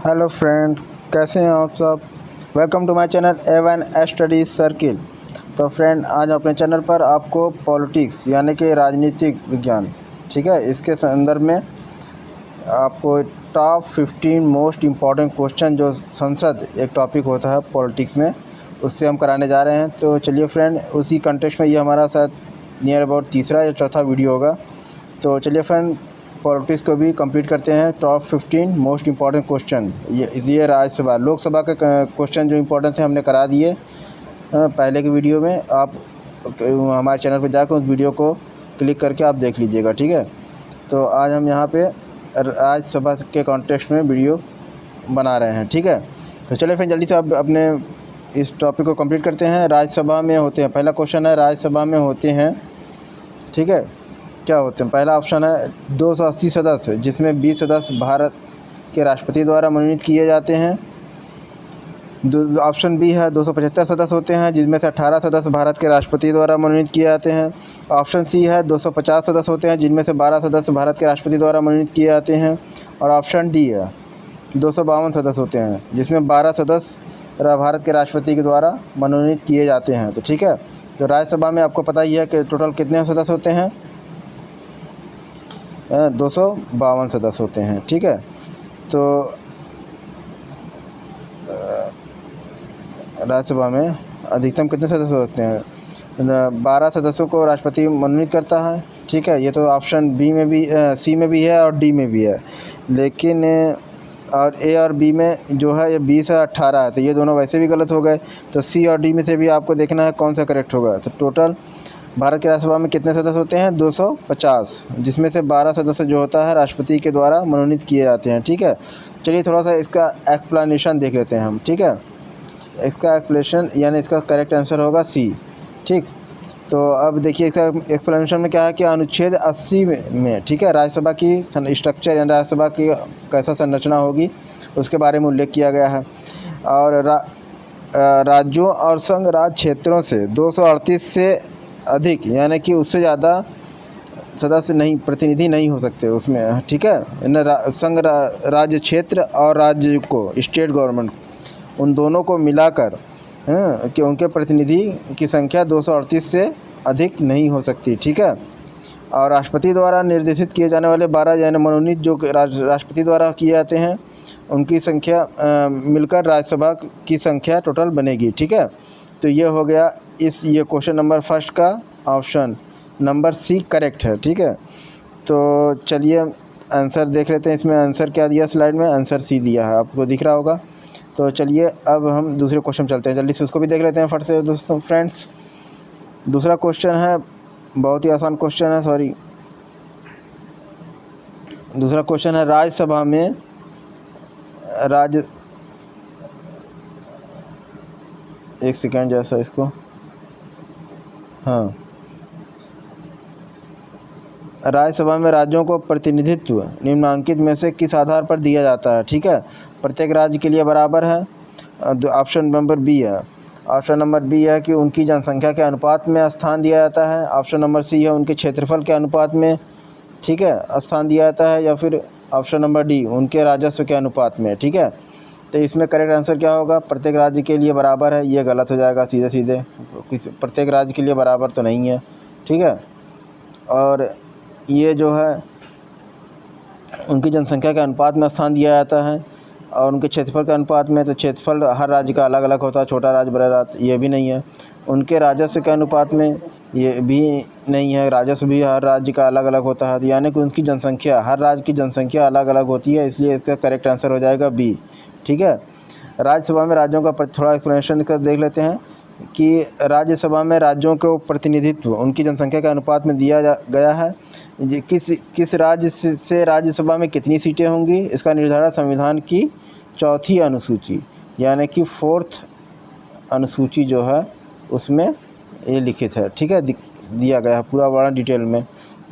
Hello friend, कैसे हैं आप सब। Welcome to my channel A1 study circle. तो फ्रेंड, आज अपने चैनल पर आपको पॉलिटिक्स यानी कि राजनीतिक विज्ञान, ठीक है, इसके संदर्भ में आपको टॉप 15 मोस्ट इम्पॉर्टेंट क्वेश्चन जो संसद एक टॉपिक होता है पॉलिटिक्स में, उससे हम कराने जा रहे हैं। तो चलिए फ्रेंड, उसी कंटेक्स्ट में ये हमारा शायद नियर अबाउट तीसरा या चौथा वीडियो होगा। तो चलिए फ्रेंड, पॉलिटिक्स को भी कंप्लीट करते हैं। टॉप 15 मोस्ट इम्पॉर्टेंट क्वेश्चन, ये राज्यसभा लोकसभा के क्वेश्चन जो इम्पोर्टेंट थे हमने करा दिए पहले के वीडियो में। आप हमारे चैनल पर जाकर उस वीडियो को क्लिक करके आप देख लीजिएगा, ठीक है। तो आज हम यहाँ पे राज्यसभा के कॉन्टेक्स्ट में वीडियो बना रहे हैं, ठीक है। तो चलिए फिर जल्दी से अब अपने इस टॉपिक को कंप्लीट करते हैं। राज्यसभा में होते हैं, पहला क्वेश्चन है राज्यसभा में होते हैं, ठीक है, क्या होते हैं। पहला ऑप्शन है 280 सदस्य, जिसमें 20 सदस्य भारत के राष्ट्रपति द्वारा मनोनीत किए जाते हैं। ऑप्शन बी है 275 सदस्य होते हैं, जिसमें से 18 सदस्य भारत के राष्ट्रपति द्वारा मनोनीत किए जाते हैं। ऑप्शन सी है 250 सदस्य होते हैं, जिनमें से 12 सदस्य भारत के राष्ट्रपति द्वारा मनोनीत किए जाते हैं। और ऑप्शन डी है 252 सदस्य होते हैं, जिसमें 12 सदस्य भारत के राष्ट्रपति के द्वारा मनोनीत किए जाते हैं। तो ठीक है, तो राज्यसभा में आपको पता ही है कि टोटल कितने सदस्य होते हैं, 252 सदस्य होते हैं, ठीक है। तो राज्यसभा में अधिकतम कितने सदस्य होते हैं, 12 सदस्यों को राष्ट्रपति मनोनीत करता है, ठीक है। ये तो ऑप्शन बी में भी, सी में भी है और डी में भी है, लेकिन और ए और बी में जो है ये 20 है 18 है, तो ये दोनों वैसे भी गलत हो गए। तो सी और डी में से भी आपको देखना है कौन सा करेक्ट होगा। तो टोटल भारत की राज्यसभा में कितने सदस्य होते हैं, 250, जिसमें से 12 सदस्य जो होता है राष्ट्रपति के द्वारा मनोनीत किए जाते हैं, ठीक है। चलिए थोड़ा सा इसका एक्सप्लेनेशन देख लेते हैं हम, ठीक है। इसका एक्सप्लेनेशन यानी इसका करेक्ट आंसर होगा सी, ठीक। तो अब देखिए इसका एक्सप्लेनेशन में क्या है कि अनुच्छेद 80 में, ठीक है, राज्यसभा की स्ट्रक्चर यानी राज्यसभा की कैसा संरचना होगी उसके बारे में उल्लेख किया गया है। और राज्यों और संघ राज्य क्षेत्रों से 238 से अधिक यानी कि उससे ज़्यादा सदस्य नहीं, प्रतिनिधि नहीं हो सकते उसमें, ठीक है। संघ राज्य क्षेत्र और राज्य को, स्टेट गवर्नमेंट, उन दोनों को मिलाकर कि उनके प्रतिनिधि की संख्या 238 से अधिक नहीं हो सकती, ठीक है। और राष्ट्रपति द्वारा निर्देशित किए जाने वाले 12 यानी मनोनीत जो राष्ट्रपति द्वारा किए जाते हैं उनकी संख्या मिलकर राज्यसभा की संख्या टोटल बनेगी, ठीक है। तो ये हो गया ये क्वेश्चन नंबर फर्स्ट का ऑप्शन नंबर सी करेक्ट है, ठीक है। तो चलिए आंसर देख लेते हैं। इसमें आंसर क्या दिया, स्लाइड में आंसर सी दिया है, आपको दिख रहा होगा। तो चलिए अब हम दूसरे क्वेश्चन चलते हैं, जल्दी से उसको भी देख लेते हैं फट से दोस्तों फ्रेंड्स। दूसरा क्वेश्चन है, बहुत ही आसान क्वेश्चन है, सॉरी। दूसरा क्वेश्चन है राज्यसभा में एक सेकेंड जैसा इसको, हाँ, राज्यसभा में राज्यों को प्रतिनिधित्व निम्नांकित में से किस आधार पर दिया जाता है, ठीक है। प्रत्येक राज्य के लिए बराबर है, ऑप्शन नंबर बी है। ऑप्शन नंबर बी है कि उनकी जनसंख्या के अनुपात में स्थान दिया जाता है। ऑप्शन नंबर सी है उनके क्षेत्रफल के अनुपात में, ठीक है, स्थान दिया जाता है। या फिर ऑप्शन नंबर डी उनके राजस्व के अनुपात में, ठीक है। तो इसमें करेक्ट आंसर क्या होगा, प्रत्येक राज्य के लिए बराबर है, ये गलत हो जाएगा सीधे सीधे, प्रत्येक राज्य के लिए बराबर तो नहीं है, ठीक है। और ये जो है उनकी जनसंख्या के अनुपात में स्थान दिया जाता है और उनके क्षेत्रफल के अनुपात में, तो क्षेत्रफल हर राज्य का अलग अलग होता है, छोटा राज्य बड़ा राज्य, ये भी नहीं है। उनके राजस्व के अनुपात में ये भी नहीं है, राजस्व भी हर राज्य का अलग अलग होता है। यानी कि उनकी जनसंख्या, हर राज्य की जनसंख्या अलग अलग होती है, इसलिए इसका करेक्ट आंसर हो जाएगा बी, ठीक है। राज्यसभा में राज्यों का थोड़ा एक्सप्लेनेशन कर देख लेते हैं कि राज्यसभा में राज्यों को प्रतिनिधित्व उनकी जनसंख्या के अनुपात में दिया गया है। किस राज्य से राज्यसभा में कितनी सीटें होंगी, इसका निर्धारण संविधान की चौथी अनुसूची यानी कि 4th अनुसूची जो है उसमें ये लिखित है, ठीक है, दिया गया है पूरा बड़ा डिटेल में,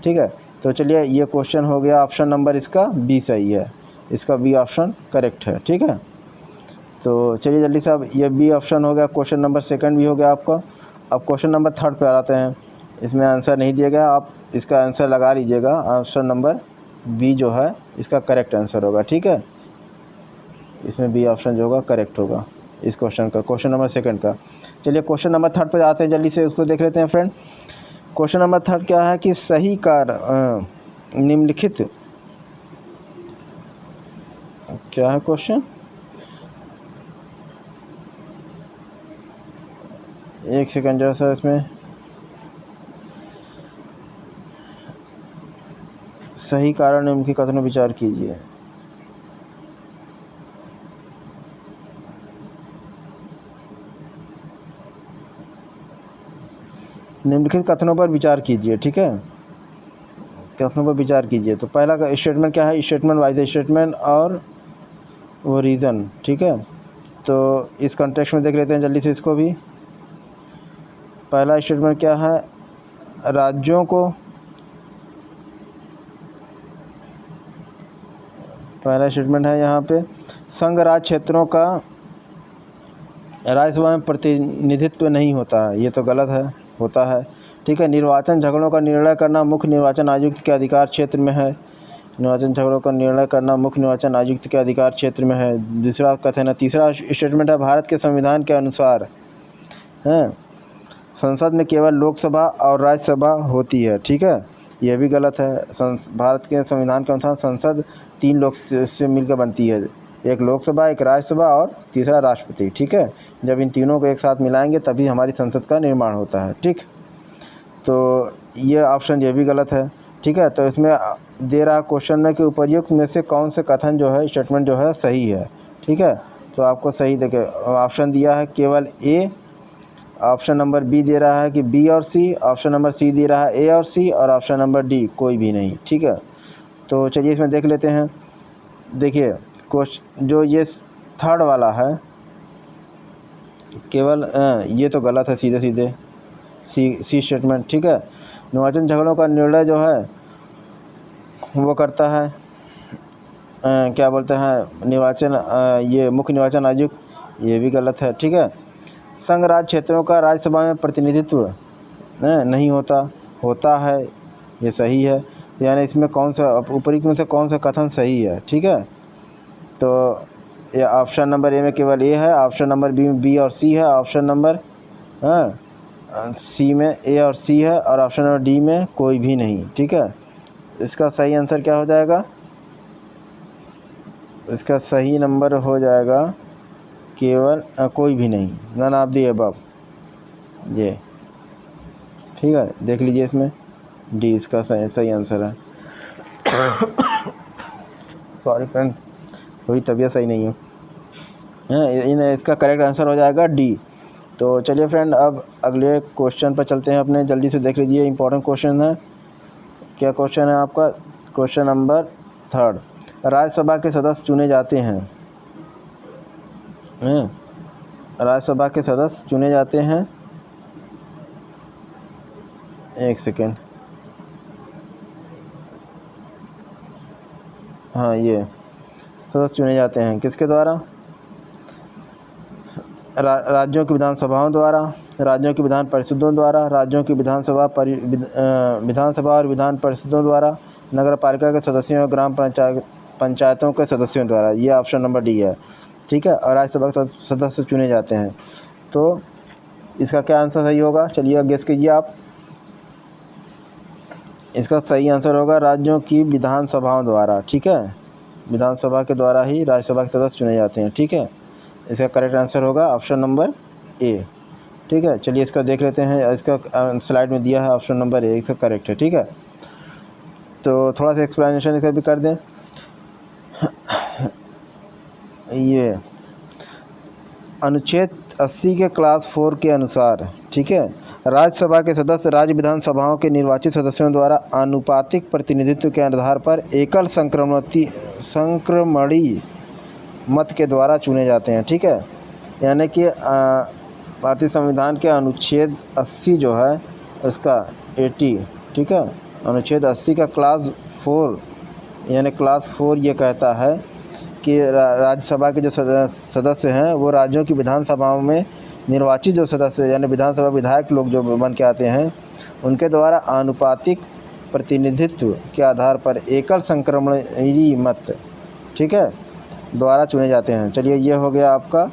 ठीक है। तो चलिए ये क्वेश्चन हो गया, ऑप्शन नंबर इसका बी सही है, इसका बी ऑप्शन करेक्ट है, ठीक है। तो चलिए जल्दी से अब ये बी ऑप्शन हो गया, क्वेश्चन नंबर सेकंड भी हो गया आपका। अब क्वेश्चन नंबर थर्ड पे आते हैं। इसमें आंसर नहीं दिया गया, आप इसका आंसर लगा लीजिएगा, ऑप्शन नंबर बी जो है इसका करेक्ट आंसर होगा, ठीक है। इसमें बी ऑप्शन जो होगा करेक्ट होगा इस क्वेश्चन का, क्वेश्चन नंबर 2 का। चलिए क्वेश्चन नंबर 3 पे आते हैं, जल्दी से उसको देख लेते हैं फ्रेंड। क्वेश्चन नंबर 3 क्या है कि सही कार्य निम्नलिखित, क्या है क्वेश्चन, एक सेकंड जरा सा, इसमें सही कारण निम्नलिखित कथनों विचार कीजिए। निम्नलिखित कथनों पर विचार कीजिए, ठीक है, कथनों पर विचार कीजिए। तो पहला का स्टेटमेंट क्या है, स्टेटमेंट वाइज स्टेटमेंट और वो रीज़न, ठीक है। तो इस कॉन्टेक्स्ट में देख लेते हैं जल्दी से इसको भी। पहला स्टेटमेंट क्या है, राज्यों को, पहला स्टेटमेंट है यहाँ पे, संघ राज्य क्षेत्रों का राज्यसभा में प्रतिनिधित्व नहीं होता है, ये तो गलत है, होता है, ठीक है। निर्वाचन झगड़ों का निर्णय करना मुख्य निर्वाचन आयुक्त के अधिकार क्षेत्र में है, निर्वाचन झगड़ों का निर्णय करना मुख्य निर्वाचन आयुक्त के अधिकार क्षेत्र में है। दूसरा कथन है, तीसरा स्टेटमेंट है, भारत के संविधान के अनुसार हैं संसद में केवल लोकसभा और राज्यसभा होती है, ठीक है, यह भी गलत है। भारत के संविधान के अनुसार संसद 3 लोग से मिलकर बनती है, एक लोकसभा, एक राज्यसभा और तीसरा राष्ट्रपति, ठीक है। जब इन तीनों को एक साथ मिलाएंगे तभी हमारी संसद का निर्माण होता है, ठीक। तो ये ऑप्शन ये भी गलत है, ठीक है। तो इसमें दे रहा क्वेश्चन में कि उपर्युक्त में से कौन से कथन जो है, स्टेटमेंट जो है सही है, ठीक है। तो आपको सही देखे ऑप्शन दिया है केवल ए, ऑप्शन नंबर बी दे रहा है कि बी और सी, ऑप्शन नंबर सी दे रहा है ए और सी, और ऑप्शन नंबर डी कोई भी नहीं, ठीक है। तो चलिए इसमें देख लेते हैं। देखिए क्वेश्चन जो ये 3rd वाला है, केवल ये तो गलत है, सीधे सीधे सी स्टेटमेंट, ठीक है। निर्वाचन झगड़ों का निर्णय जो है वो करता है क्या बोलते हैं निर्वाचन ये मुख्य निर्वाचन आयुक्त, ये भी गलत है, ठीक है। संघ राज्य क्षेत्रों का राज्यसभा में प्रतिनिधित्व नहीं होता, होता है, ये सही है। तो यानी इसमें कौन सा ऊपरी में से कौन सा कथन सही है, ठीक है। तो ये ऑप्शन नंबर ए में केवल ए है, ऑप्शन नंबर बी में बी और सी है, ऑप्शन नंबर सी में ए और सी है, और ऑप्शन नंबर डी में कोई भी नहीं, ठीक है। इसका सही आंसर क्या हो जाएगा, इसका सही नंबर हो जाएगा केवल कोई भी नहीं, नन ऑफ द अबव, ये ठीक है। देख लीजिए इसमें डी इसका सही आंसर है। सॉरी फ्रेंड, थोड़ी तबीयत सही नहीं है, इसका करेक्ट आंसर हो जाएगा डी। तो चलिए फ्रेंड, अब अगले क्वेश्चन पर चलते हैं अपने, जल्दी से देख लीजिए, इंपॉर्टेंट क्वेश्चन है। क्या क्वेश्चन है आपका, क्वेश्चन नंबर 3, राज्यसभा के सदस्य चुने जाते हैं, राज्यसभा के सदस्य चुने जाते हैं, एक सेकेंड, हाँ ये सदस्य चुने जाते हैं किसके द्वारा, राज्यों की विधानसभाओं द्वारा, राज्यों की विधान परिषदों द्वारा, राज्यों की विधानसभा और विधान परिषदों द्वारा, नगर पालिका के सदस्यों और ग्राम पंचायतों के सदस्यों द्वारा, ये ऑप्शन नंबर डी है, ठीक है। और राज्यसभा के सदस्य चुने जाते हैं, तो इसका क्या आंसर सही होगा, चलिए गेस कीजिए आप। इसका सही आंसर होगा राज्यों की विधानसभाओं द्वारा, ठीक है, विधानसभा के द्वारा ही राज्यसभा के सदस्य चुने जाते हैं, ठीक है। इसका करेक्ट आंसर होगा ऑप्शन नंबर ए, ठीक है। चलिए इसका देख लेते हैं, इसका स्लाइड में दिया है ऑप्शन नंबर ए, इसका करेक्ट है, ठीक है। तो थोड़ा सा एक्सप्लेनेशन इसका भी कर दें। ये अनुच्छेद 80 के क्लास 4 के अनुसार, ठीक है, राज्यसभा के सदस्य राज्य विधानसभाओं के निर्वाचित सदस्यों द्वारा आनुपातिक प्रतिनिधित्व के आधार पर एकल संक्रमणीय मत के द्वारा चुने जाते हैं, ठीक है। यानी कि भारतीय संविधान के अनुच्छेद 80 जो है उसका 80, ठीक है, अनुच्छेद 80 का क्लास 4 यानी क्लास 4 ये कहता है कि राज्यसभा के जो सदस्य हैं वो राज्यों की विधानसभाओं में निर्वाचित जो सदस्य यानी विधानसभा विधायक लोग जो बन के आते हैं उनके द्वारा आनुपातिक प्रतिनिधित्व के आधार पर एकल संक्रमणीय मत, ठीक है, द्वारा चुने जाते हैं। चलिए ये हो गया आपका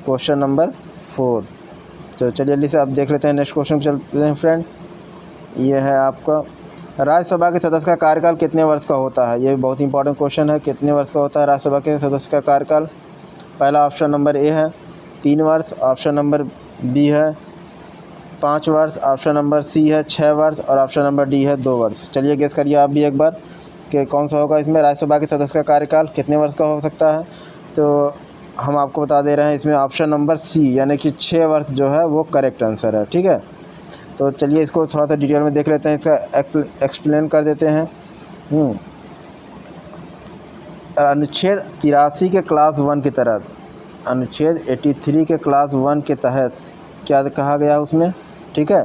क्वेश्चन नंबर 4। तो चलिए जल्दी से आप देख लेते हैं, नेक्स्ट क्वेश्चन चलते हैं फ्रेंड। ये है आपका राज्यसभा के सदस्य का कार्यकाल कितने वर्ष का होता है। ये बहुत इंपॉर्टेंट क्वेश्चन है, कितने वर्ष का होता है राज्यसभा के सदस्य का कार्यकाल। पहला ऑप्शन नंबर ए है 3 वर्ष, ऑप्शन नंबर बी है 5 वर्ष, ऑप्शन नंबर सी है 6 वर्ष और ऑप्शन नंबर डी है 2 वर्ष। चलिए गेस करिए आप भी एक बार कि कौन सा होगा इसमें, राज्यसभा के सदस्य का कार्यकाल कितने वर्ष का हो सकता है। तो हम आपको बता दे रहे हैं इसमें ऑप्शन नंबर सी यानी कि 6 वर्ष जो है वो करेक्ट आंसर है। ठीक है, तो चलिए इसको थोड़ा सा डिटेल में देख लेते हैं, इसका एक्सप्लेन कर देते हैं। अनुच्छेद 83 के क्लास 1 के तहत, अनुच्छेद 83 के क्लास 1 के तहत क्या कहा गया उसमें। ठीक है,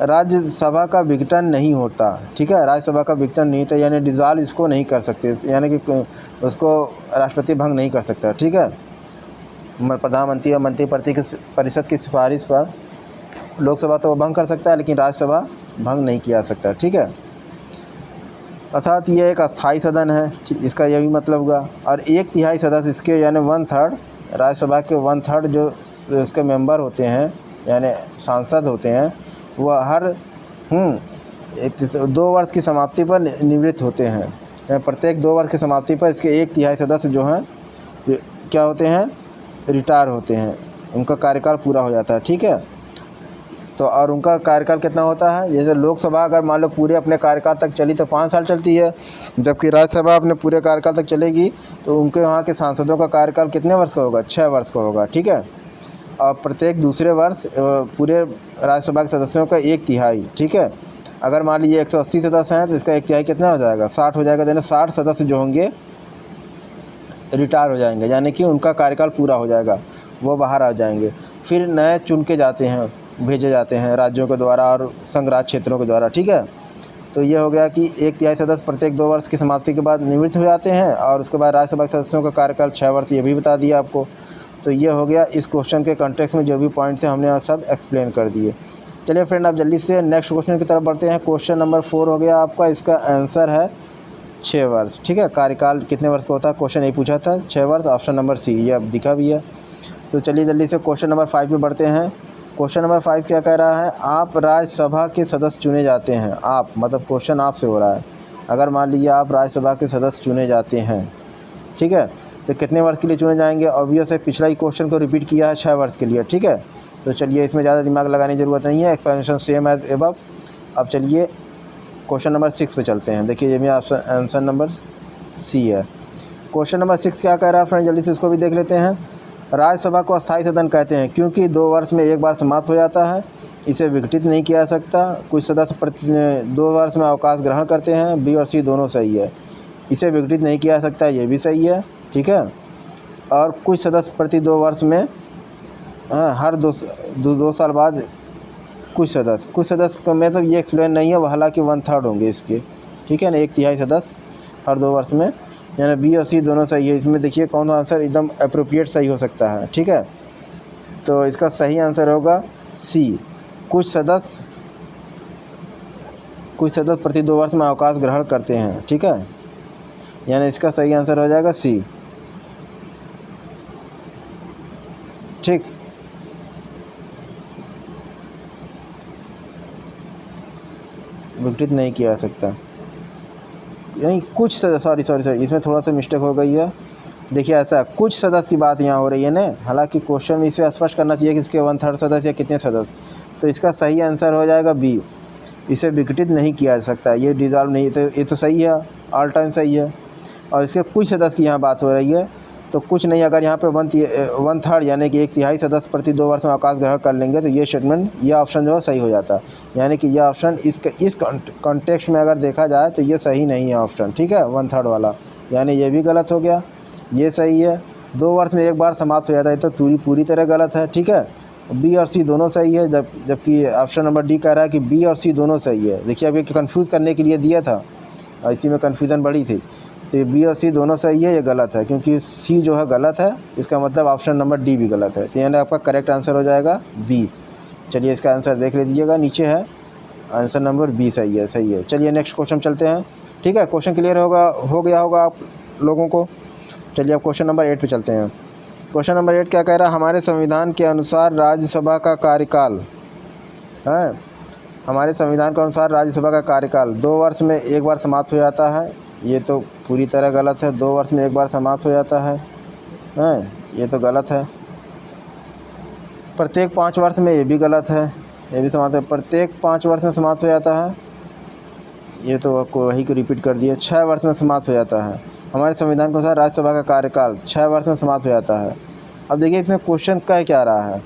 राज्यसभा का विघटन नहीं होता। ठीक है, राज्यसभा का विघटन नहीं होता यानी डिज़ॉल्व इसको नहीं कर सकते, यानी कि उसको राष्ट्रपति भंग नहीं कर सकता। ठीक है, प्रधानमंत्री और मंत्री परिषद की सिफारिश पर लोकसभा तो भंग कर सकता है लेकिन राज्यसभा भंग नहीं किया जा सकता। ठीक है, अर्थात ये एक अस्थाई सदन है, इसका यही मतलब हुआ। और 1/3 सदस्य इसके यानी 1/3 राज्यसभा के 1/3 जो इसके मेंबर होते हैं यानी सांसद होते हैं वह हर 2 वर्ष की समाप्ति पर निवृत्त होते हैं। प्रत्येक 2 वर्ष की समाप्ति पर इसके 1/3 सदस्य जो हैं क्या होते हैं, रिटायर होते हैं, उनका कार्यकाल पूरा हो जाता है। ठीक है, तो और उनका कार्यकाल कितना होता है, जैसे लोकसभा अगर मान लो पूरे अपने कार्यकाल तक चली तो 5 साल चलती है, जबकि राज्यसभा अपने पूरे कार्यकाल तक चलेगी तो उनके वहाँ के सांसदों का कार्यकाल कितने वर्ष का होगा, 6 वर्ष का होगा। ठीक है, और प्रत्येक दूसरे वर्ष पूरे राज्यसभा के सदस्यों का 1/3। ठीक है, अगर मान लीजिए 180 सदस्य हैं तो इसका 1/3 कितना हो जाएगा, 60 हो जाएगा। यानी 60 सदस्य जो होंगे रिटायर हो जाएंगे, यानी कि उनका कार्यकाल पूरा हो जाएगा, वो बाहर आ जाएंगे। फिर नए चुन के जाते हैं, भेजे जाते हैं राज्यों के द्वारा और संघ राज्य क्षेत्रों के द्वारा। ठीक है, तो ये हो गया कि 1/3 सदस्य प्रत्येक 2 वर्ष की समाप्ति के बाद निवृत्त हो जाते हैं और उसके बाद राज्यसभा के सदस्यों का कार्यकाल 6 वर्ष, ये भी बता दिया आपको। तो ये हो गया इस क्वेश्चन के कॉन्टेक्स्ट में जो भी पॉइंट्स हैं हमने सब एक्सप्लेन कर दिए। चलिए फ्रेंड आप जल्दी से नेक्स्ट क्वेश्चन की तरफ बढ़ते हैं। क्वेश्चन नंबर 4 हो गया आपका, इसका आंसर है 6 वर्ष। ठीक है, कार्यकाल कितने वर्ष का होता है, क्वेश्चन यही पूछा था, 6 वर्ष, ऑप्शन नंबर सी, ये अब दिखा भी है। तो चलिए जल्दी से क्वेश्चन नंबर 5 पे बढ़ते हैं। क्वेश्चन नंबर 5 क्या कह रहा है, आप राज्यसभा के सदस्य चुने जाते हैं। आप मतलब क्वेश्चन आपसे हो रहा है, अगर मान लीजिए आप राज्यसभा के सदस्य चुने जाते हैं, ठीक है, तो कितने वर्ष के लिए चुने जाएंगे। ऑब्वियस है, पिछला ही क्वेश्चन को रिपीट किया है 6 वर्ष के लिए। ठीक है, तो चलिए इसमें ज़्यादा दिमाग लगाने की ज़रूरत नहीं है, एक्सप्लेनेशन सेम एज एबव। अब चलिए क्वेश्चन नंबर 6 पे चलते हैं। देखिए ये मेरा आंसर नंबर सी है। क्वेश्चन नंबर 6 क्या कह रहा है फ्रेंड, जल्दी से उसको भी देख लेते हैं। राज्यसभा को अस्थायी सदन कहते हैं क्योंकि 2 वर्ष में एक बार समाप्त हो जाता है, इसे विघटित नहीं किया जा सकता। कुछ सदस्य प्रति 2 वर्ष में अवकाश ग्रहण करते हैं, बी और सी दोनों सही है। इसे विघटित नहीं किया जा सकता, ये भी सही है। ठीक है, और कुछ सदस्य प्रति 2 वर्ष में हर 2 साल बाद कुछ सदस्य को में तो ये एक्सप्लेन नहीं है, हालांकि 1/3 होंगे इसके। ठीक है ना, 1/3 सदस्य हर 2 वर्ष में, यानी बी और सी दोनों सही है। इसमें देखिए कौन सा आंसर एकदम अप्रोप्रिएट सही हो सकता है। ठीक है, तो इसका सही आंसर होगा सी, कुछ सदस्य प्रति 2 वर्ष में अवकाश ग्रहण करते हैं। ठीक है, यानी इसका सही आंसर हो जाएगा सी। ठीक, विघटित नहीं किया जा सकता, यानी कुछ सॉरी इसमें थोड़ा सा मिस्टेक हो गई है। देखिए ऐसा कुछ सदस्य की बात यहाँ हो रही है ना, हालांकि क्वेश्चन में इसे स्पष्ट करना चाहिए कि इसके 1/3 सदस्य या कितने सदस्य, तो इसका सही आंसर हो जाएगा बी, इसे विघटित नहीं किया जा सकता, ये डिज़ॉल्व नहीं, तो ये तो सही है, ऑल टाइम सही है। और इसके कुछ सदस्य की यहाँ बात हो रही है, तो कुछ नहीं, अगर यहाँ पे 1/3 यानी कि 1/3 सदस्य प्रति 2 वर्ष में अवकाश ग्रहण कर लेंगे तो ये स्टेटमेंट, ये ऑप्शन जो है सही हो जाता है। यानी कि यह ऑप्शन इस कॉन्टेक्स्ट में अगर देखा जाए तो ये सही नहीं है ऑप्शन। ठीक है, 1/3 वाला, यानी ये भी गलत हो गया, ये सही है। 2 वर्ष में एक बार समाप्त हो जाता है तो पूरी तरह गलत है। ठीक है, बी और सी दोनों सही है, जबकि ऑप्शन नंबर डी कह रहा है कि बी और सी दोनों सही है। देखिए अभी कंफ्यूज करने के लिए दिया था, इसी में कन्फ्यूज़न बड़ी थी, तो ये बी और सी दोनों सही है, ये गलत है, क्योंकि सी जो है गलत है, इसका मतलब ऑप्शन नंबर डी भी गलत है, तो यानी आपका करेक्ट आंसर हो जाएगा बी। चलिए इसका आंसर देख लीजिएगा, नीचे है आंसर नंबर बी सही है। चलिए नेक्स्ट क्वेश्चन चलते हैं। ठीक है, क्वेश्चन क्लियर हो गया होगा आप लोगों को। चलिए अब क्वेश्चन नंबर 8 पे चलते हैं। क्वेश्चन नंबर 8 क्या कह रहा है, हमारे संविधान के अनुसार राज्यसभा का कार्यकाल है, हमारे संविधान के अनुसार राज्यसभा का कार्यकाल 2 वर्ष में एक बार समाप्त हो जाता है। ये तो पूरी तरह गलत है, 2 वर्ष में एक बार समाप्त हो जाता है, ये तो गलत है। प्रत्येक 5 वर्ष में, ये भी गलत है, ये भी समाप्त है, प्रत्येक 5 वर्ष में समाप्त हो जाता है, ये तो आपको वही को रिपीट कर दिया। 6 वर्ष में समाप्त हो जाता है। हमारे संविधान के अनुसार राज्यसभा का कार्यकाल 6 वर्ष में समाप्त हो जाता है। अब देखिए इसमें क्वेश्चन कह क्या रहा है,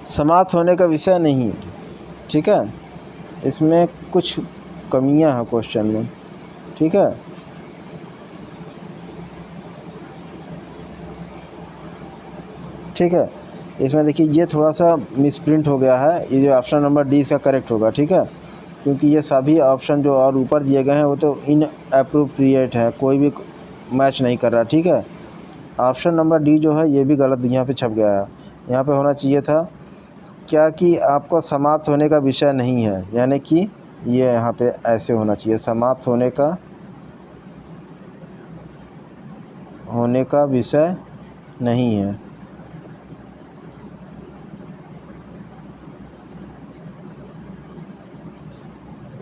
समाप्त होने का विषय नहीं, ठीक है, इसमें कुछ कमियां हैं क्वेश्चन में, ठीक है। ठीक है, इसमें देखिए ये थोड़ा सा मिसप्रिंट हो गया है, ये जो ऑप्शन नंबर डी इसका करेक्ट होगा, ठीक है, क्योंकि ये सभी ऑप्शन जो और ऊपर दिए गए हैं वो तो इनअप्रोप्रिएट है, कोई भी मैच नहीं कर रहा, ठीक है। ऑप्शन नंबर डी जो है ये भी गलत यहाँ पे छप गया है। यहाँ पे होना चाहिए था क्या कि आपको समाप्त होने का विषय नहीं है, यानी कि ये यहाँ पे ऐसे होना चाहिए, समाप्त होने का विषय नहीं है।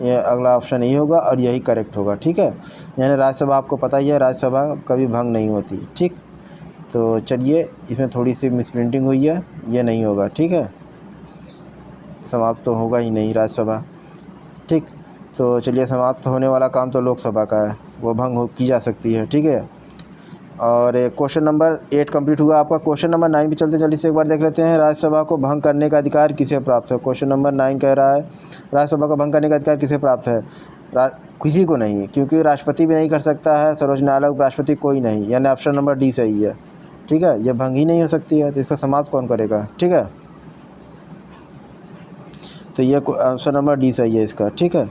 ये अगला ऑप्शन यही होगा और यही करेक्ट होगा, ठीक है। यानी राज्यसभा आपको पता ही है, राज्यसभा कभी भंग नहीं होती, ठीक। तो चलिए इसमें थोड़ी सी मिसप्रिंटिंग हुई है, ये नहीं होगा, ठीक है, समाप्त तो होगा ही नहीं राज्यसभा, ठीक। तो चलिए समाप्त होने वाला काम तो लोकसभा का है, वो भंग की जा सकती है, ठीक है। और क्वेश्चन नंबर 8 कंप्लीट हुआ आपका। क्वेश्चन नंबर 9 भी चलते जल्दी से एक बार देख लेते हैं। राज्यसभा को भंग करने का अधिकार किसे प्राप्त है। क्वेश्चन नंबर 9 कह रहा है राज्यसभा को भंग करने का अधिकार किसे प्राप्त है। किसी को नहीं, क्योंकि राष्ट्रपति भी नहीं कर सकता है, सर्वोच्च न्यायालय उपराष्ट्रपति कोई नहीं, यानी ऑप्शन नंबर डी सही है, ठीक है। ये भंग ही नहीं हो सकती है, तो इसको समाप्त कौन करेगा, ठीक है। तो ये ऑप्शन नंबर डी सही है इसका, ठीक है।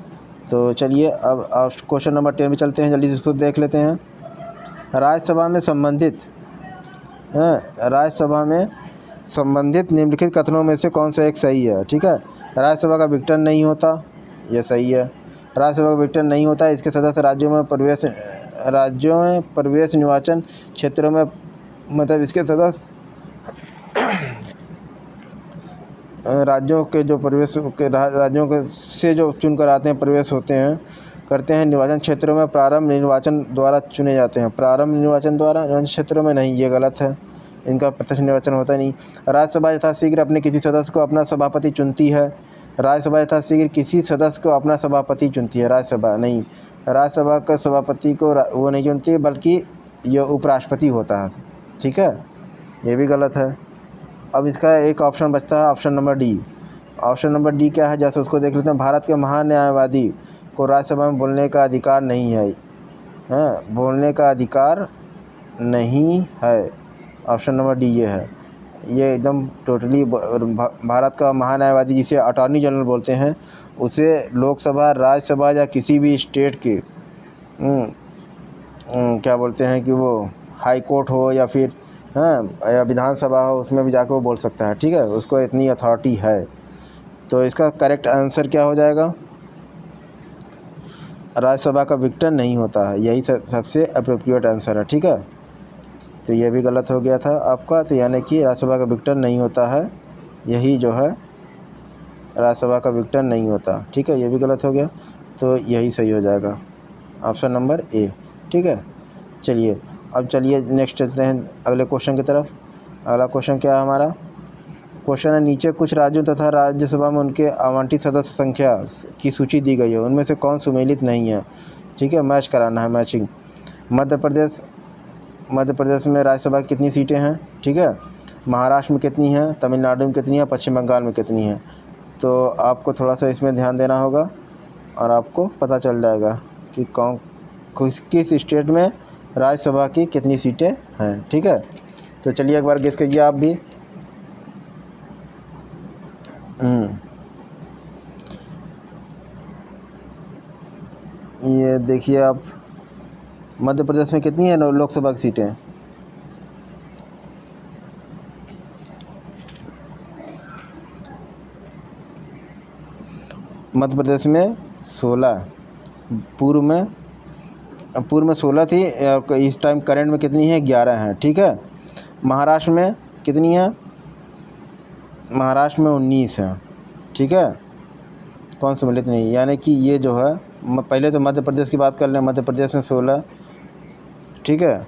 तो चलिए अब क्वेश्चन नंबर 10 में चलते हैं, जल्दी से इसको देख लेते हैं। राज्यसभा में संबंधित निम्नलिखित कथनों में से कौन सा एक सही है, ठीक है। राज्यसभा का विघटन नहीं होता, यह सही है। राज्यसभा का विघटन नहीं होता, इसके सदस्य राज्यों में प्रवेश निर्वाचन क्षेत्रों में, मतलब इसके सदस्य राज्यों के जो प्रवेश के राज्यों के से जो चुन कर आते हैं, प्रवेश होते हैं, करते हैं निर्वाचन क्षेत्रों में प्रारंभ निर्वाचन द्वारा चुने जाते हैं। प्रारंभ निर्वाचन द्वारा निर्वाचन क्षेत्रों में नहीं, ये गलत है, इनका प्रत्यक्ष निर्वाचन होता नहीं। राज्यसभा यथाशीघ्र अपने किसी सदस्य को अपना सभापति चुनती है। राज्यसभा यथाशीघ्र किसी सदस्य को अपना सभापति चुनती है, राज्यसभा नहीं। राज्यसभा का सभापति को वो नहीं चुनती, बल्कि यह उपराष्ट्रपति होता है, ठीक है, ये भी गलत है। अब इसका एक ऑप्शन बचता है, option number D. Option number D क्या है, जैसे उसको देख लेते हैं। भारत के महान न्यायवादी को राज्यसभा में बोलने का अधिकार नहीं है, बोलने का अधिकार नहीं है, ऑप्शन नंबर डी ये है। ये एकदम टोटली भारत का महान न्यायवादी जिसे अटॉर्नी जनरल बोलते हैं, उसे लोकसभा, राज्यसभा या किसी भी स्टेट के क्या बोलते हैं कि वो हाई कोर्ट हो या फिर या विधानसभा हो, उसमें भी जाकर वो बोल सकता है, ठीक है, उसको इतनी अथॉरिटी है। तो इसका करेक्ट आंसर क्या हो जाएगा, राज्यसभा का विघटन नहीं होता है, यही सबसे अप्रोप्रिएट आंसर है, ठीक है। तो ये भी गलत हो गया था आपका, तो यानी कि राज्यसभा का विघटन नहीं होता है, यही जो है राज्यसभा का विघटन नहीं होता, ठीक है, ये भी गलत हो गया, तो यही सही हो जाएगा, ऑप्शन नंबर ए, ठीक है। चलिए अब चलिए नेक्स्ट चलते हैं अगले क्वेश्चन की तरफ। अगला क्वेश्चन क्या है हमारा, क्वेश्चन है नीचे कुछ राज्यों तथा राज्यसभा में उनके आवंटित सदस्य संख्या की सूची दी गई है, उनमें से कौन सुमेलित नहीं है, ठीक है, मैच कराना है, मैचिंग। मध्य प्रदेश में राज्यसभा की कितनी सीटें हैं, ठीक है, महाराष्ट्र में कितनी हैं, तमिलनाडु में कितनी है, पश्चिम बंगाल में कितनी है। तो आपको थोड़ा सा इसमें ध्यान देना होगा और आपको पता चल जाएगा कि किस स्टेट में राज्यसभा की कितनी सीटें हैं, ठीक है। तो चलिए एक बार गेस कीजिए आप भी। ये देखिए आप, मध्य प्रदेश में कितनी है लोकसभा की सीटें, मध्य प्रदेश में 16, पूर्व में पूर्व में 16 थी और इस टाइम करंट में कितनी है, 11 है। ठीक है। महाराष्ट्र में कितनी है, महाराष्ट्र में 19 है। ठीक है। कौन सम्मिलित नहीं, यानी कि ये जो है पहले तो मध्य प्रदेश की बात कर लें, मध्य प्रदेश में 16। ठीक है,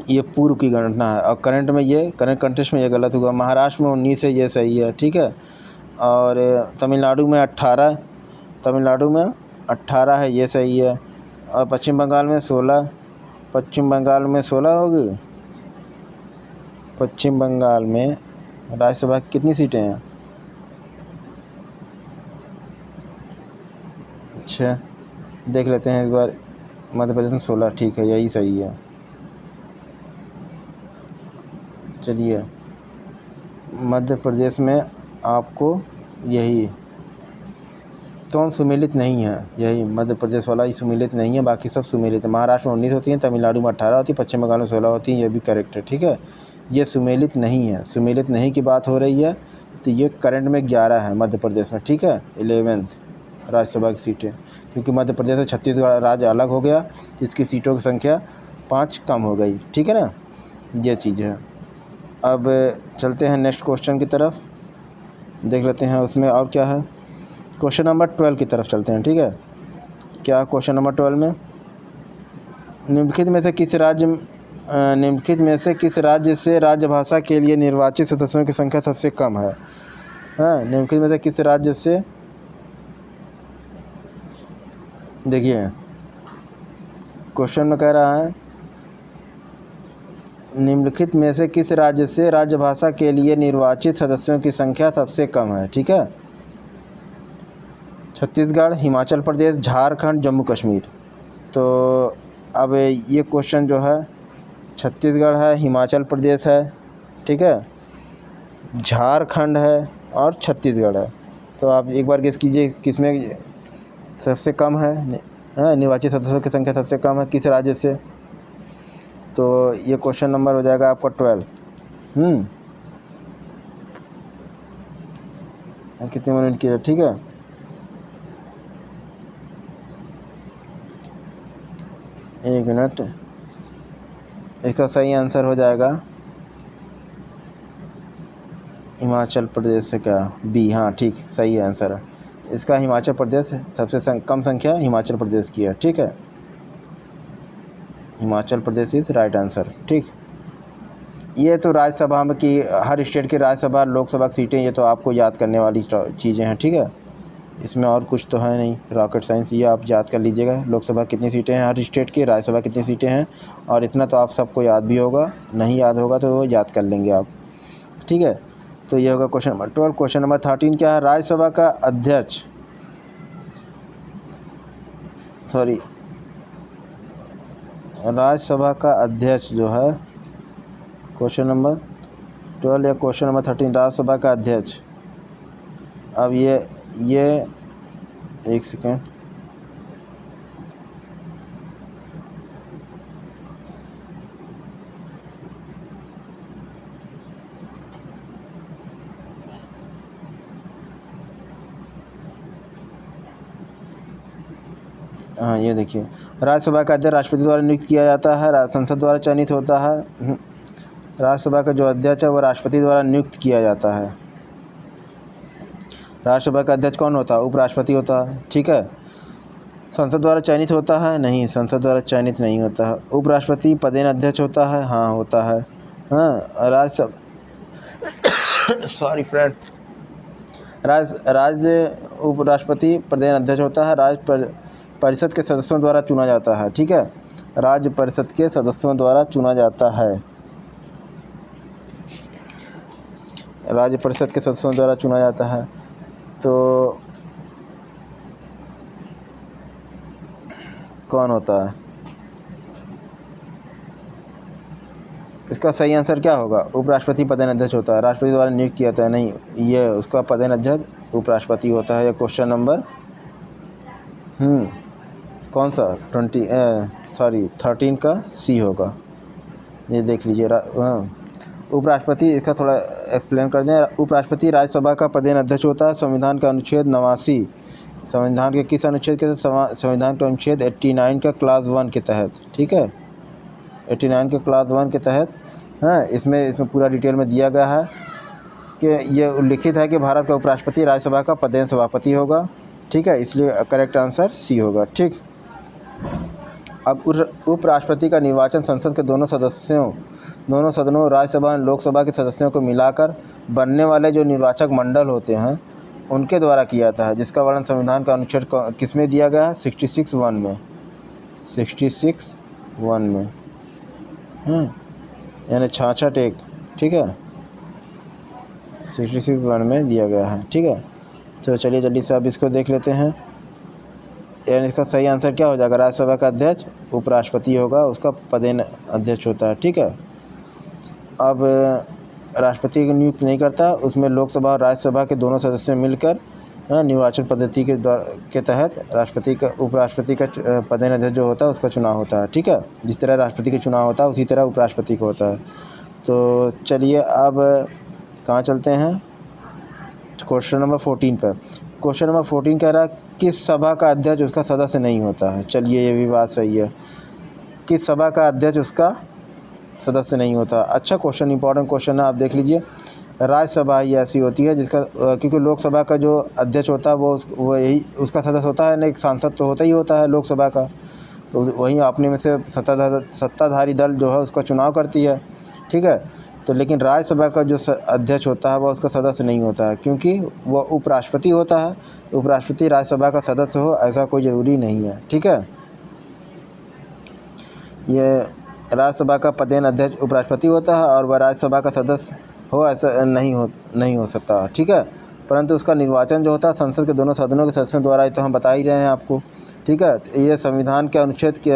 ये पूर्व की गणना है। और करंट में ये करंट कंटेस्ट में ये गलत हुआ। महाराष्ट्र में 19 है, ये सही है। ठीक है। और तमिलनाडु में 18, तमिलनाडु में 18 है, ये सही है। और पश्चिम बंगाल में 16, पश्चिम बंगाल में 16 होगी। पश्चिम बंगाल में राज्यसभा की कितनी सीटें हैं? अच्छा, देख लेते हैं एक बार। मध्य प्रदेश में 16, ठीक है, यही सही है। चलिए, मध्य प्रदेश में आपको यही कौन सुमेलित नहीं है, यही मध्य प्रदेश वाला ही सुमेलित नहीं है, बाकी सब सुमेलित है। महाराष्ट्र में 19 होती हैं, तमिलनाडु में 18 होती है, पश्चिम बंगाल में 16 होती हैं, ये भी करेक्ट है। ठीक है, ये सुमेलित नहीं है। सुमेलित नहीं की बात हो रही है, तो ये करंट में 11 है मध्य प्रदेश में। ठीक है, 11th राज्यसभा की सीटें, क्योंकि मध्य प्रदेश से छत्तीसगढ़ राज्य अलग हो गया, तो इसकी सीटों की संख्या 5 कम हो गई। ठीक है ना, ये चीज़ है। अब चलते हैं नेक्स्ट क्वेश्चन की तरफ, देख लेते हैं उसमें और क्या है। क्वेश्चन नंबर 12 की तरफ चलते हैं। ठीक है, क्या क्वेश्चन नंबर 12 में, निम्नलिखित में से किस राज्य से राजभाषा के लिए निर्वाचित सदस्यों की संख्या सबसे कम है? हाँ, निम्नलिखित में से किस राज्य से, देखिए क्वेश्चन में कह रहा है निम्नलिखित में से किस राज्य से राजभाषा के लिए निर्वाचित सदस्यों की संख्या सबसे कम है? ठीक है, छत्तीसगढ़, हिमाचल प्रदेश, झारखंड, जम्मू कश्मीर। तो अब ये क्वेश्चन जो है, छत्तीसगढ़ है, हिमाचल प्रदेश है, ठीक है, झारखंड है और छत्तीसगढ़ है। तो आप एक बार गेस कीजिए किसमें सबसे कम है, निर्वाचित सदस्यों की संख्या सबसे कम है किस राज्य से? तो ये क्वेश्चन नंबर हो जाएगा आपका 12। कितने मिनट की है? ठीक है, एक मिनट। इसका सही आंसर हो जाएगा हिमाचल प्रदेश से, क्या बी? हाँ ठीक, सही आंसर है इसका। हिमाचल प्रदेश सबसे कम संख्या हिमाचल प्रदेश की है। ठीक है, Himachal Pradesh is right answer. ठीक, ये तो राज्यसभा में की, हर स्टेट की राज्यसभा लोकसभा की सीटें, ये तो आपको याद करने वाली चीज़ें हैं। ठीक है, इसमें और कुछ तो है नहीं रॉकेट साइंस, ये आप याद कर लीजिएगा। लोकसभा कितनी सीटें हैं हर स्टेट की, राज्यसभा कितनी सीटें हैं, और इतना तो आप सबको याद भी होगा। नहीं याद होगा तो याद कर लेंगे आप। ठीक है, तो ये होगा क्वेश्चन नंबर 12। क्वेश्चन नंबर 13 क्या है? राज्यसभा का अध्यक्ष, सॉरी, राज्यसभा का अध्यक्ष जो है, क्वेश्चन नंबर 12 या क्वेश्चन नंबर 13, राज्यसभा का अध्यक्ष। अब ये एक सेकेंड, हाँ ये देखिए, राज्यसभा का अध्यक्ष राष्ट्रपति द्वारा नियुक्त किया जाता है, संसद द्वारा चयनित होता है। राज्यसभा का जो अध्यक्ष है वो राष्ट्रपति द्वारा नियुक्त किया जाता है। राज्यसभा का अध्यक्ष कौन होता है? उपराष्ट्रपति होता है। ठीक है, संसद द्वारा चयनित होता है? नहीं, संसद द्वारा चयनित नहीं होता है। उपराष्ट्रपति पदेन अध्यक्ष होता है? हाँ होता है। हाँ, राज्यसभा सॉरी फ्रेंड, राज्य उपराष्ट्रपति पदेन अध्यक्ष होता है, राज्य परिषद के सदस्यों द्वारा चुना जाता है। ठीक है, राज्य परिषद के सदस्यों द्वारा चुना जाता है, राज्य परिषद के सदस्यों द्वारा चुना जाता है। तो कौन होता है इसका सही आंसर क्या होगा? उपराष्ट्रपति पदेन अध्यक्ष होता है, राष्ट्रपति द्वारा नियुक्त किया जाता है। नहीं, ये उसका पदेन अध्यक्ष उपराष्ट्रपति होता है। ये क्वेश्चन नंबर कौन सा 13 का सी होगा, ये देख लीजिए। उपराष्ट्रपति, इसका थोड़ा एक्सप्लेन कर दें। उपराष्ट्रपति राज्यसभा का पदेन अध्यक्ष होता है। संविधान का अनुच्छेद 89 संविधान के किस अनुच्छेद के तहत? संविधान के अनुच्छेद 89 का क्लास 1 के तहत, ठीक है, 89 के क्लास 1 के तहत। हाँ, इसमें पूरा डिटेल में दिया गया है कि ये उल्लिखित है कि भारत का उपराष्ट्रपति राज्यसभा का पदेन सभापति होगा, ठीक है, इसलिए करेक्ट आंसर सी होगा, ठीक। अब उपराष्ट्रपति का निर्वाचन संसद के दोनों सदनों राज्यसभा और लोकसभा के सदस्यों को मिलाकर बनने वाले जो निर्वाचक मंडल होते हैं उनके द्वारा किया जाता है, जिसका वर्णन संविधान का अनुच्छेद किस में दिया गया है? 66(1) में, 66(1) में, यानी 66 एक, ठीक है, 66(1) में दिया गया है, ठीक है। तो चलिए जल्दी से अब इसको देख लेते हैं। यानी इसका सही आंसर क्या हो जाएगा? राज्यसभा का अध्यक्ष उपराष्ट्रपति होगा, उसका पदेन अध्यक्ष होता है, ठीक है। अब राष्ट्रपति की नियुक्ति नहीं करता, उसमें लोकसभा और राज्यसभा के दोनों सदस्य मिलकर निर्वाचन पद्धति के तहत उपराष्ट्रपति का पदेन अध्यक्ष जो होता है उसका चुनाव होता है, ठीक है। जिस तरह राष्ट्रपति का चुनाव होता है उसी तरह उपराष्ट्रपति का होता है। तो चलिए अब कहाँ चलते हैं? क्वेश्चन नंबर 14 पर। क्वेश्चन नंबर 14 कह रहा है किस सभा का अध्यक्ष उसका सदस्य नहीं होता है। चलिए ये भी बात सही है, किस सभा का अध्यक्ष उसका सदस्य नहीं होता। अच्छा क्वेश्चन, इंपॉर्टेंट क्वेश्चन है, आप देख लीजिए। राज्यसभा ही ऐसी होती है जिसका क्योंकि लोकसभा का जो अध्यक्ष होता है वो यही उसका सदस्य होता है ना, एक सांसद तो होता ही होता है लोकसभा का, तो वहीं अपने में से सत्ताधारी दल जो है उसका चुनाव करती है, ठीक है। तो लेकिन राज्यसभा का जो अध्यक्ष होता है वह उसका सदस्य नहीं होता है, क्योंकि वह उपराष्ट्रपति होता है। उपराष्ट्रपति राज्यसभा का सदस्य हो ऐसा कोई ज़रूरी नहीं है, ठीक है। ये राज्यसभा का पदेन अध्यक्ष उपराष्ट्रपति होता है और वह राज्यसभा का सदस्य हो ऐसा नहीं हो सकता, ठीक है। परंतु उसका निर्वाचन जो होता है संसद के दोनों सदनों के सदस्यों द्वारा, ये तो हम बता ही रहे हैं आपको, ठीक है। ये संविधान के अनुच्छेद के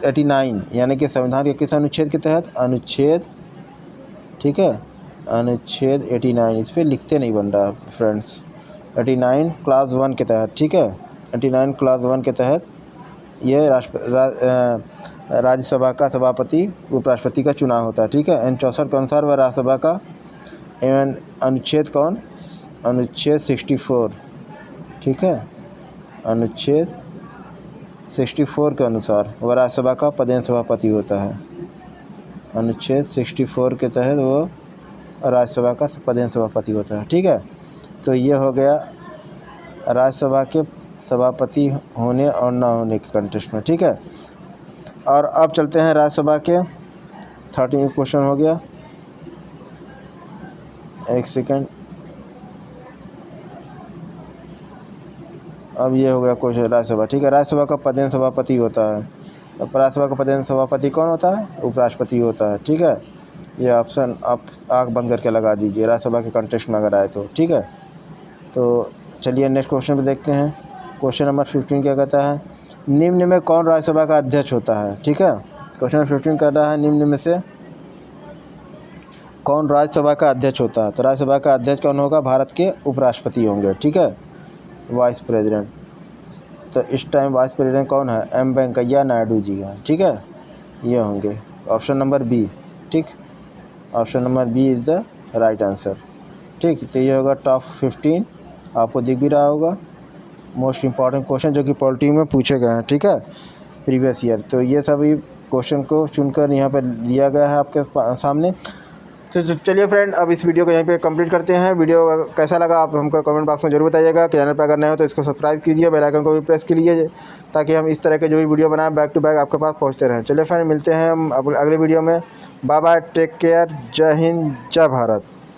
89 यानी कि संविधान के किस अनुच्छेद के तहत? अनुच्छेद, ठीक है, अनुच्छेद 89, इस पर लिखते नहीं बन रहा फ्रेंड्स, 89 क्लास 1 के तहत, ठीक है, 89 क्लास 1 के तहत ये राज्यसभा का सभापति उपराष्ट्रपति का चुनाव होता है, ठीक है। एन 64 के अनुसार वह राज्यसभा का एवं अनुच्छेद कौन? अनुच्छेद 64, ठीक है, अनुच्छेद 64 के अनुसार वह राज्यसभा का पदेन सभापति होता है। अनुच्छेद 64 के तहत वो राज्यसभा का पदेन सभापति होता है, ठीक है। तो ये हो गया राज्यसभा के सभापति होने और ना होने के कंटेस्ट में, ठीक है। और अब चलते हैं राज्यसभा के 13 क्वेश्चन हो गया, एक सेकंड, अब ये हो गया क्वेश्चन राज्यसभा, ठीक है। राज्यसभा का पदेन सभापति होता है, राज्यसभा का पदेन सभापति कौन होता है? उपराष्ट्रपति होता है, ठीक है। ये ऑप्शन आप आँख बंद करके लगा दीजिए राज्यसभा के कंटेस्ट में अगर आए तो, ठीक है। तो चलिए नेक्स्ट क्वेश्चन पे देखते हैं। क्वेश्चन नंबर 15 क्या कहता है? निम्न में कौन राज्यसभा का अध्यक्ष होता है, ठीक है। क्वेश्चन नंबर 15 कर रहा है निम्न में से कौन राज्यसभा का अध्यक्ष होता है। तो राज्यसभा का अध्यक्ष कौन होगा? भारत के उपराष्ट्रपति होंगे, ठीक है, वाइस प्रेसिडेंट। तो इस टाइम वाइस प्रेसिडेंट कौन है? एम वेंकैया नायडू जी हैं, ठीक है, ये होंगे। ऑप्शन नंबर बी, ठीक, option number B is the right answer, ठीक। तो ये होगा टॉप 15, आपको दिख भी रहा होगा मोस्ट इंपॉर्टेंट क्वेश्चन जो कि पॉलिटी में पूछे गए हैं, ठीक है, प्रीवियस ईयर। तो ये सभी क्वेश्चन को चुनकर यहाँ पर दिया गया है आपके सामने। तो चलिए फ्रेंड, अब इस वीडियो को यहीं पे कंप्लीट करते हैं। वीडियो कैसा लगा आप हमको कमेंट बॉक्स में जरूर बताइएगा। चैनल पर अगर नए हो तो इसको सब्सक्राइब कीजिए, बेल आइकन को भी प्रेस कीजिए ताकि हम इस तरह के जो भी वीडियो बनाएं बैक टू बैक आपके पास पहुंचते रहें। चलिए फ्रेंड, मिलते हैं हम अगले वीडियो में। बाय बाय, टेक केयर, जय हिंद, जय भारत।